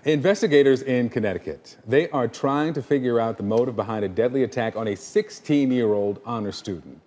Investigators in Connecticut, they are trying to figure out the motive behind a deadly attack on a 16-year-old honor student.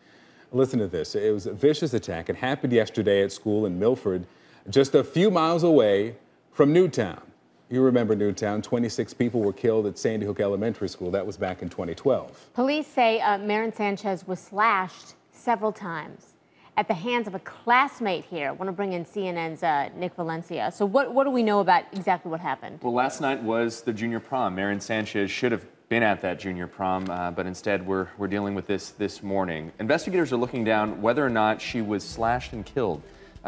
Listen to this. It was a vicious attack. It happened yesterday at school in Milford, just a few miles away from Newtown. You remember Newtown. 26 people were killed at Sandy Hook Elementary School. That was back in 2012. Police say Marin Sanchez was slashed several times at the hands of a classmate here. I want to bring in CNN's Nick Valencia. So what do we know about exactly what happened? Well, last night was the junior prom. Marin Sanchez should have been at that junior prom, but instead we're dealing with this morning. Investigators are looking down whether or not she was slashed and killed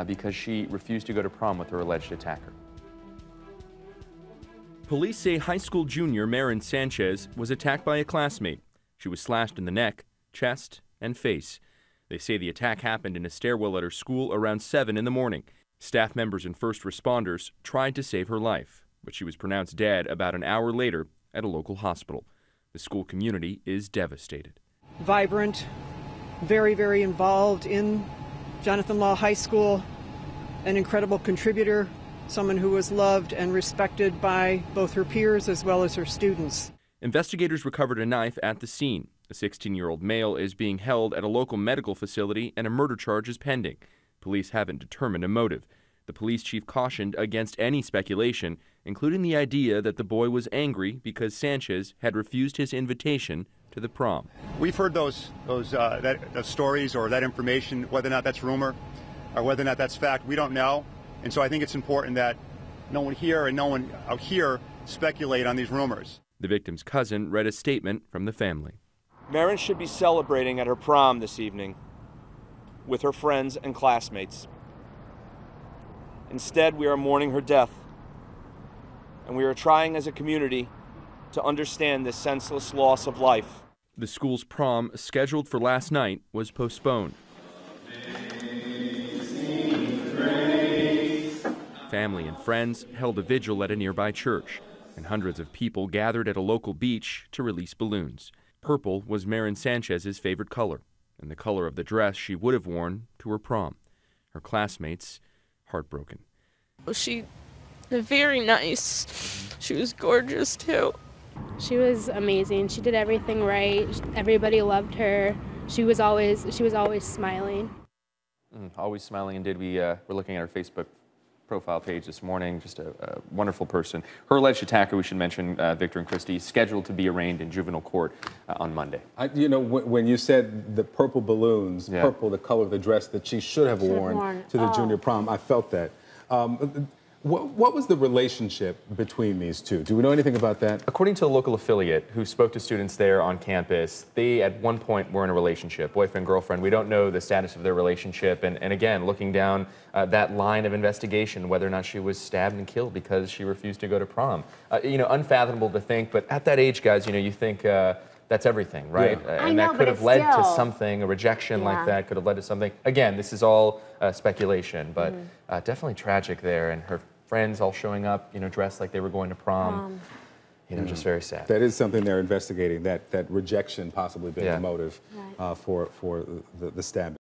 because she refused to go to prom with her alleged attacker. Police say high school junior Marin Sanchez was attacked by a classmate. She was slashed in the neck, chest, and face. They say the attack happened in a stairwell at her school around 7 in the morning. Staff members and first responders tried to save her life, but she was pronounced dead about an hour later at a local hospital. The school community is devastated. Vibrant, very, very involved in Jonathan Law High School, an incredible contributor, someone who was loved and respected by both her peers as well as her students. Investigators recovered a knife at the scene. A 16-year-old male is being held at a local medical facility and a murder charge is pending. Police haven't determined a motive. The police chief cautioned against any speculation, including the idea that the boy was angry because Sanchez had refused his invitation to the prom. We've heard those stories or that information, whether or not that's rumor or whether or not that's fact, we don't know. And so I think it's important that no one here and no one out here speculate on these rumors. The victim's cousin read a statement from the family. Marin should be celebrating at her prom this evening with her friends and classmates. Instead, we are mourning her death, and we are trying as a community to understand this senseless loss of life. The school's prom, scheduled for last night, was postponed. Family and friends held a vigil at a nearby church, and hundreds of people gathered at a local beach to release balloons. Purple was Marin Sanchez's favorite color, and the color of the dress she would have worn to her prom. Her classmates heartbroken. She was very nice. She was gorgeous too. She was amazing. She did everything right. Everybody loved her. She was always smiling. Always smiling, indeed. We're looking at her Facebook profile page this morning. Just a wonderful person. Her alleged attacker, we should mention, Victor and Christie, scheduled to be arraigned in juvenile court on Monday. You know, when you said the purple balloons, purple, the color of the dress that she should have worn to the junior prom, I felt that. What was the relationship between these two? Do we know anything about that? According to a local affiliate who spoke to students there on campus, they at one point were in a relationship, boyfriend, girlfriend. We don't know the status of their relationship. And again, looking down that line of investigation, whether or not she was stabbed and killed because she refused to go to prom. You know, unfathomable to think, but at that age, guys, you know, you think that's everything, right? Yeah. And that could have led to something, a rejection like that could have led to something. Again, this is all speculation, but definitely tragic there. And her friends all showing up, you know, dressed like they were going to prom. You know, just very sad. That is something they're investigating, that rejection possibly being the motive for the stab.